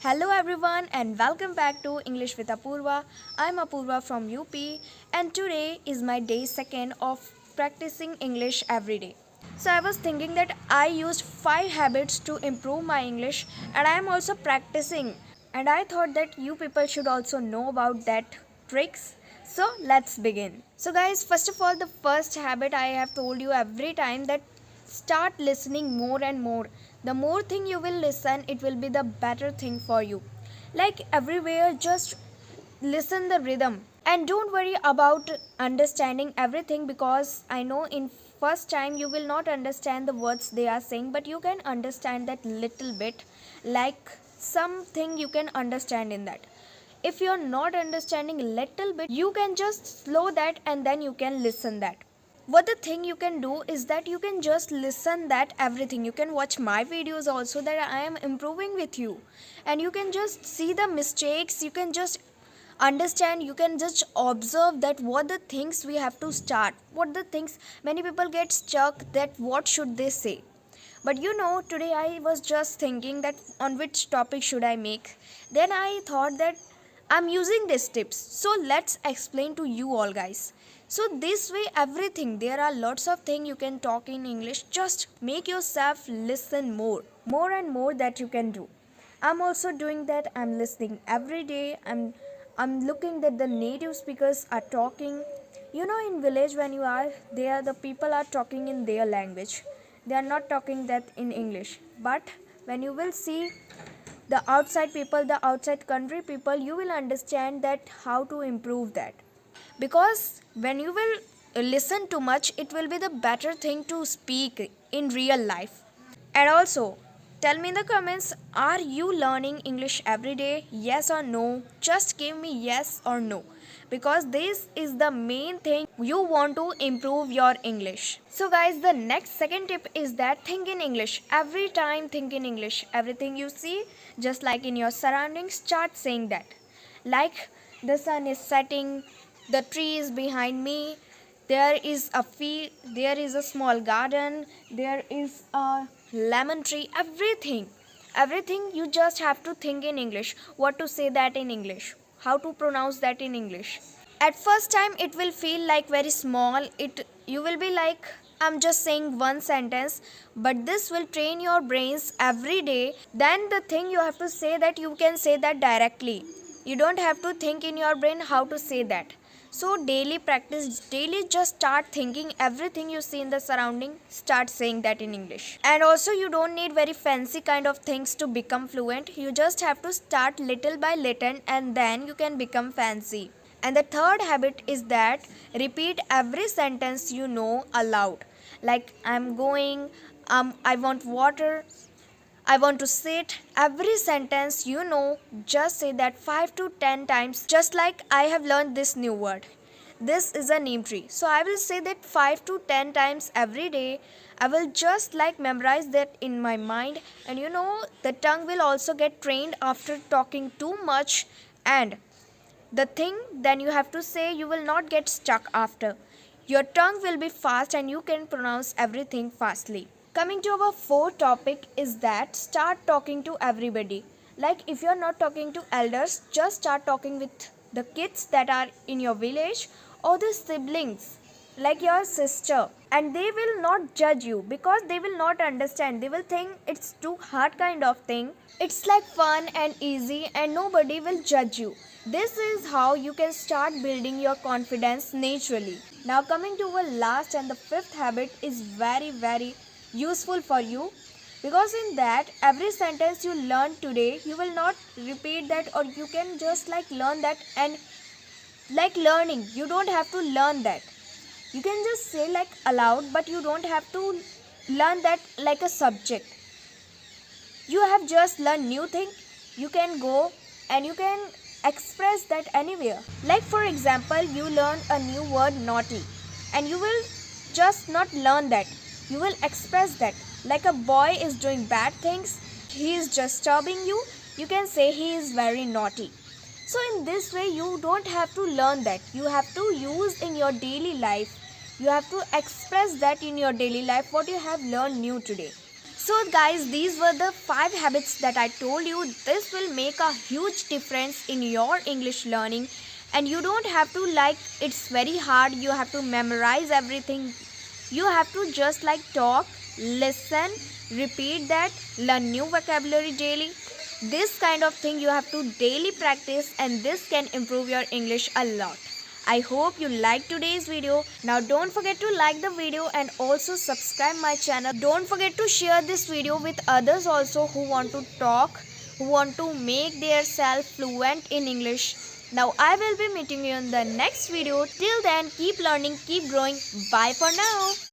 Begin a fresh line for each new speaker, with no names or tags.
Hello everyone and welcome back to English with Apurva. I'm Apurva from UP and today is my day second of practicing English every day. So I was thinking that I used 5 habits to improve my English and I am also practicing and I thought that you people should also know about that tricks. So let's begin. So guys, first of all, the first habit I have told you every time that start listening more and more. The more thing you will listen, it will be the better thing for you. Like everywhere, just listen the rhythm and don't worry about understanding everything, because I know in first time you will not understand the words they are saying, but you can understand that little bit, like something you can understand in that. If you're not understanding little bit, you can just slow that and then you can listen that. What the thing you can do is that you can just listen that everything. You can watch my videos also that I am improving with you, and you can just see the mistakes. You can just understand, you can just observe that what the things we have to start, what the things many people get stuck, that what should they say. But today I was just thinking that on which topic should I make. Then I thought that I'm using these tips, so let's explain to you all guys. So this way everything, there are lots of things you can talk in English. Just make yourself listen more and more that you can do. I'm also doing that. I'm listening every day. I'm looking that the native speakers are talking. In village when you are there, the people are talking in their language. They are not talking that in English. But when you will see the outside people, the outside country people, you will understand that how to improve that. Because when you will listen too much, it will be the better thing to speak in real life. And also, tell me in the comments, are you learning English every day? Yes or no? Just give me yes or no, because this is the main thing you want to improve your English. So guys, the next second tip is that think in English. Every time think in English. Everything you see, just like in your surroundings, start saying that. Like the sun is setting, the tree is behind me, there is a field, there is a small garden, there is a lemon tree. Everything you just have to think in English. What to say that in English, how to pronounce that in English. At first time it will feel like very small. You will be like, I'm just saying one sentence, but this will train your brains every day. Then the thing you have to say, that you can say that directly. You don't have to think in your brain how to say that. So daily practice, daily just start thinking everything you see in the surrounding, start saying that in English. And also you don't need very fancy kind of things to become fluent. You just have to start little by little and then you can become fancy. And the third habit is that repeat every sentence you know aloud. Like I'm going, I want water, I want to sit. Every sentence just say that 5 to 10 times. Just like I have learned this new word. This is a neem tree. So I will say that 5 to 10 times every day. I will just like memorize that in my mind. And the tongue will also get trained after talking too much. And the thing then you have to say, you will not get stuck after. Your tongue will be fast and you can pronounce everything fastly. Coming to our fourth topic is that start talking to everybody. Like if you're not talking to elders, just start talking with the kids that are in your village or the siblings like your sister, and they will not judge you because they will not understand. They will think it's too hard kind of thing. It's like fun and easy and nobody will judge you. This is how you can start building your confidence naturally. Now coming to our last and the fifth habit is very useful for you, because in that every sentence you learn today, you will not repeat that, or you can just like learn that. And like learning, you don't have to learn that, you can just say like aloud, but you don't have to learn that like a subject. You have just learned new thing, you can go and you can express that anywhere. Like for example, you learn a new word naughty, and you will just not learn that, you will express that. Like a boy is doing bad things, he is disturbing you, you can say he is very naughty. So in this way you don't have to learn that, you have to use in your daily life. You have to express that in your daily life, what you have learned new today. So guys, these were the 5 habits that I told you. This will make a huge difference in your English learning, and you don't have to like it's very hard, you have to memorize everything. You have to just like talk, listen, repeat that, learn new vocabulary daily. This kind of thing you have to daily practice, and this can improve your English a lot. I hope you liked today's video. Now don't forget to like the video and also subscribe my channel. Don't forget to share this video with others also who want to talk, who want to make their self fluent in English. Now I will be meeting you in the next video. Till then, keep learning, keep growing. Bye for now.